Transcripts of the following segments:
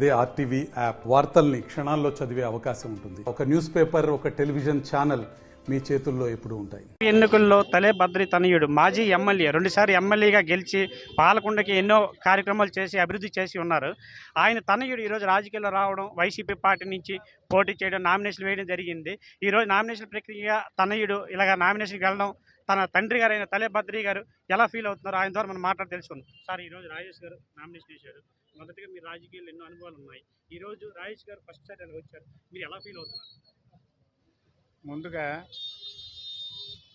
అదే RTV app వార్తల్ని క్షణాల్లో చదివే అవకాశం ఉంటుంది. ఒక న్యూస్ పేపర్, ఒక టెలివిజన్ ఛానల్ మీ చేతుల్లో ఎప్పుడూ ఉంటాయి. ఎన్నికల్లో తలే బద్రి తనయుడు మాజీ ఎమ్మెల్యే 2 సార్లు ఎమ్మెల్యేగా గెలిచి పాలకొండకి ఎన్నో కార్యక్రమాలు చేసి అభివృద్ధి చేసి ఉన్నారు. ఆయన తనయుడు ఈరోజు రాజకీయాల్లో రావడం, వైసీపీ పార్టీ నుంచి పోటీ చేయడం, నామినేషన్ వేయడం జరిగింది. ఈరోజు నామినేషన్ ప్రక్రియ తనయుడు ఇలాగ నామినేషన్కి వెళ్ళడం, తన తండ్రి గారు అయిన తలే బద్రి గారు ఎలా ఫీల్ అవుతున్నారు ఆయన ద్వారా మనం మాట్లాడి తెలుసుకుందాం. సార్, ఈరోజు రాజేష్ గారు నామినేషన్ చేశారు. మొదటిగా మీరు రాజకీయాల్లో ఎన్నో అనుభవాలు ఉన్నాయి. ఈరోజు రాజేష్ గారు ఫస్ట్ సారి అలా వచ్చారు, మీరు ఎలా ఫీల్ అవుతున్నారు? ముందుగా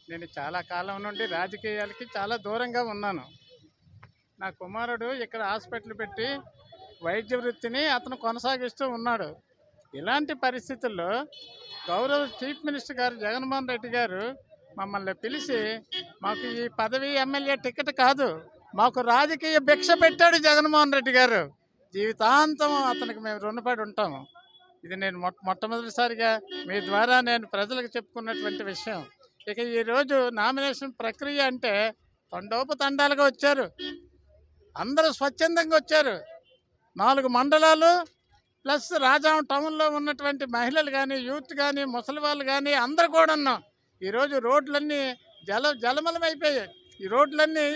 నేను చాలా కాలం నుండి రాజకీయాలకి చాలా దూరంగా ఉన్నాను. నా కుమారుడు ఇక్కడ హాస్పిటల్ పెట్టి వైద్య వృత్తిని అతను కొనసాగిస్తూ ఉన్నాడు. ఇలాంటి పరిస్థితుల్లో గౌరవ చీఫ్ మినిస్టర్ గారు జగన్మోహన్ రెడ్డి గారు మమ్మల్ని పిలిచి మాకు ఈ పదవి ఎమ్మెల్యే టికెట్ కాదు, మాకు రాజకీయ భిక్ష పెట్టాడు జగన్మోహన్ రెడ్డి గారు. జీవితాంతం అతనికి మేము రుణపడి ఉంటాము. ఇది నేను మొట్టమొదటిసారిగా మీ ద్వారా నేను ప్రజలకు చెప్పుకున్నటువంటి విషయం. ఇక ఈరోజు నామినేషన్ ప్రక్రియ అంటే తండోపతండాలుగా వచ్చారు, అందరూ స్వచ్ఛందంగా వచ్చారు. 4 మండలాలు ప్లస్ రాజాం టౌన్లో ఉన్నటువంటి మహిళలు కానీ, యూత్ కానీ, ముసలి వాళ్ళు కానీ అందరు కూడా ఉన్నాం. ఈరోజు రోడ్లన్నీ జలమలమైపోయాయి, ఈ రోడ్లన్నీ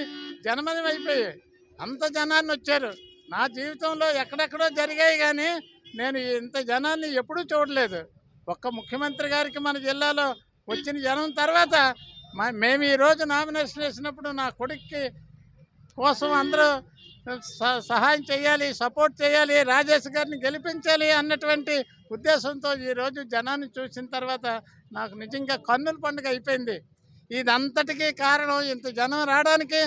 జనమయమైపోయాయి. అంత జనాన్ని వచ్చారు. నా జీవితంలో ఎక్కడెక్కడో జరిగాయి కానీ నేను ఇంత జనాన్ని ఎప్పుడూ చూడలేదు. ఒక్క ముఖ్యమంత్రి గారికి మన జిల్లాలో వచ్చిన జనం తర్వాత మేము ఈరోజు నామినేషన్ వేసినప్పుడు నా కొడుక్కి కోసం అందరూ సహాయం చేయాలి, సపోర్ట్ చేయాలి, రాజేష్ గారిని గెలిపించాలి అన్నటువంటి ఉద్దేశంతో ఈరోజు జనాన్ని చూసిన తర్వాత నాకు నిజంగా కన్నుల పండుగ అయిపోయింది. ఇదంతటికీ కారణం ఇంత జనం రావడానికి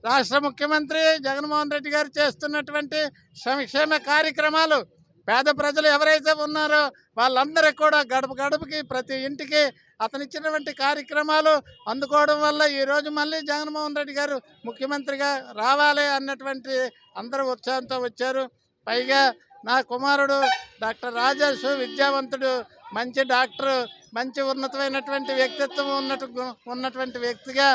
రాష్ట్ర ముఖ్యమంత్రి జగన్మోహన్ రెడ్డి గారు చేస్తున్నటువంటి సంక్షేమ కార్యక్రమాలు. పేద ప్రజలు ఎవరైతే ఉన్నారో వాళ్ళందరికీ కూడా గడప గడపకి ప్రతి ఇంటికి అతనిచ్చినటువంటి కార్యక్రమాలు అందుకోవడం వల్ల ఈరోజు మళ్ళీ జగన్మోహన్ రెడ్డి గారు ముఖ్యమంత్రిగా రావాలి అన్నటువంటి అందరూ ఉత్సాహంతో వచ్చారు. పైగా నా కుమారుడు డాక్టర్ రాజేష్ విద్యావంతుడు, మంచి డాక్టరు, మంచి ఉన్నతమైనటువంటి వ్యక్తిత్వం ఉన్నటువంటి వ్యక్తిగా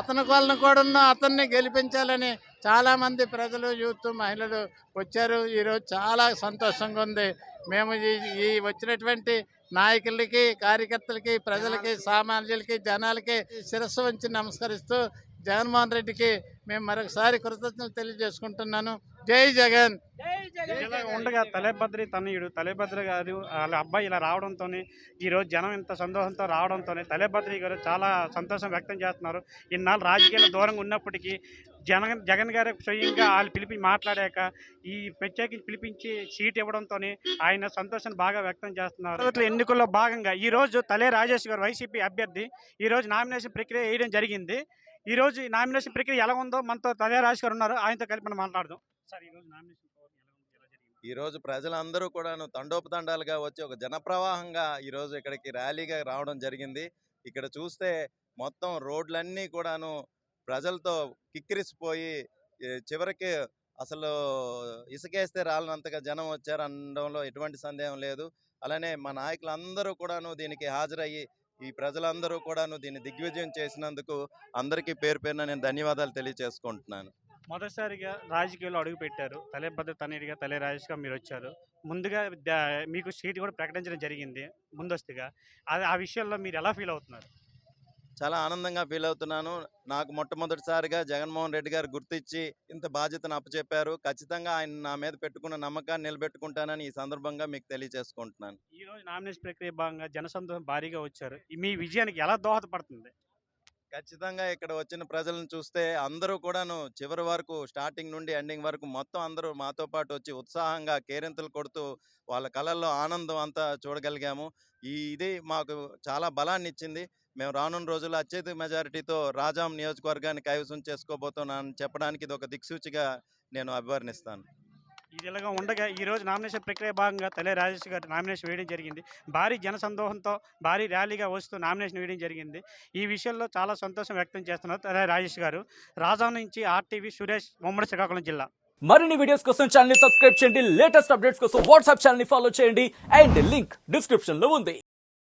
అతని వలన కూడా అతన్ని గెలిపించాలని చాలామంది ప్రజలు, యూత్, మహిళలు వచ్చారు. ఈరోజు చాలా సంతోషంగా ఉంది. మేము ఈ వచ్చినటువంటి నాయకులకి, కార్యకర్తలకి, ప్రజలకి, సామాన్యులకి, జనాలకి శిరస్సు వంచి నమస్కరిస్తూ జగన్మోహన్ రెడ్డికి మేము మరొకసారి కృతజ్ఞతలు తెలియజేసుకుంటున్నాను. జై జగన్. ఇలా ఉండగా తలే బద్రి తనయుడు తలే బద్రి గారు వాళ్ళ అబ్బాయి ఇలా రావడంతో ఈరోజు జనం ఇంత సంతోషంతో రావడంతో తలే బద్రి గారు చాలా సంతోషం వ్యక్తం చేస్తున్నారు. ఇన్నాళ్ళు రాజకీయాల దూరంగా ఉన్నప్పటికీ జగన్ గారు స్వయంగా వాళ్ళు పిలిపి మాట్లాడాక ఈ ప్రత్యేకించి పిలిపించి సీట్ ఇవ్వడంతో ఆయన సంతోషాన్ని బాగా వ్యక్తం చేస్తున్నారు. ఎన్నికల్లో భాగంగా ఈరోజు తలే రాజేష్ గారు వైసీపీ అభ్యర్థి ఈరోజు నామినేషన్ ప్రక్రియ వేయడం జరిగింది. ఈరోజు ఈ నామినేషన్ ప్రక్రియ ఎలా ఉందో మనతో తలే రాజేష్ గారు ఉన్నారు, ఆయనతో కలిపి మనం మాట్లాడదాం. సార్, ఈరోజు నామినేషన్ ఈరోజు ప్రజలందరూ కూడాను తండోపతండాలుగా వచ్చి ఒక జనప్రవాహంగా ఈరోజు ఇక్కడికి ర్యాలీగా రావడం జరిగింది. ఇక్కడ చూస్తే మొత్తం రోడ్లన్నీ కూడాను ప్రజలతో కిక్కిరిసిపోయి చివరికి అసలు ఇసుకేస్తే రాలనంతగా జనం వచ్చారు అనడంలో ఎటువంటి సందేహం లేదు. అలానే మా నాయకులందరూ కూడాను దీనికి హాజరయ్యి ఈ ప్రజలందరూ కూడాను దీన్ని దిగ్విజయం చేసినందుకు అందరికీ పేరు పేరున నేను ధన్యవాదాలు తెలియజేసుకుంటున్నాను. మొదటిసారిగా రాజకీయాల్లో అడుగు పెట్టారు. తలే బద్రి తనయుడిగా తలే రాజేష్గా మీరు వచ్చారు. ముందుగా మీకు సీట్ కూడా ప్రకటించడం జరిగింది ముందస్తుగా. ఆ విషయంలో మీరు ఎలా ఫీల్ అవుతున్నారు? చాలా ఆనందంగా ఫీల్ అవుతున్నాను. నాకు మొట్టమొదటిసారిగా జగన్మోహన్ రెడ్డి గారు గుర్తించి ఇంత బాధ్యతను అప్పచెప్పారు. ఖచ్చితంగా ఆయన నా మీద పెట్టుకున్న నమ్మకాన్ని నిలబెట్టుకుంటానని ఈ సందర్భంగా మీకు తెలియజేసుకుంటున్నాను. ఈరోజు నామినేషన్ ప్రక్రియ భాగంగా జనసందోహం భారీగా వచ్చారు. మీ విజయానికి ఎలా దోహదపడుతుంది? ఖచ్చితంగా ఇక్కడ వచ్చిన ప్రజలను చూస్తే అందరూ కూడాను చివరి వరకు, స్టార్టింగ్ నుండి ఎండింగ్ వరకు మొత్తం అందరూ మాతో పాటు వచ్చి ఉత్సాహంగా కేరింతలు కొడుతూ వాళ్ళ కళల్లో ఆనందం అంతా చూడగలిగాము. ఇది మాకు చాలా బలాన్ని ఇచ్చింది. మేము రానున్న రోజుల్లో అత్యధిక మెజారిటీతో రాజాం నియోజకవర్గాన్ని కైవసం చేసుకోబోతున్నానని చెప్పడానికి ఇది ఒక దిక్సూచిగా నేను అభివర్ణిస్తాను. ఇది ఇలాగా ఉండగా ఈరోజు నామినేషన్ ప్రక్రియ భాగంగా తలే రాజేష్ గారు నామినేషన్ వేయడం జరిగింది. భారీ జనసందోహంతో భారీ ర్యాలీగా వస్తూ నామినేషన్ వేయడం జరిగింది. ఈ విషయంలో చాలా సంతోషం వ్యక్తం చేస్తున్నారు తలే రాజేష్ గారు. రాజాం నుంచి ఆర్టీవీ సురేష్, ఉమ్మడి శ్రీకాకుళం జిల్లా. మరిన్ని వీడియోస్ కోసం ఛానల్ ని సబ్స్క్రైబ్ చేయండి. లేటెస్ట్ అప్డేట్స్ కోసం వాట్సాప్ ఛానల్ ని ఫాలో చేయండి. అండ్ లింక్ డిస్క్రిప్షన్ లో ఉంది.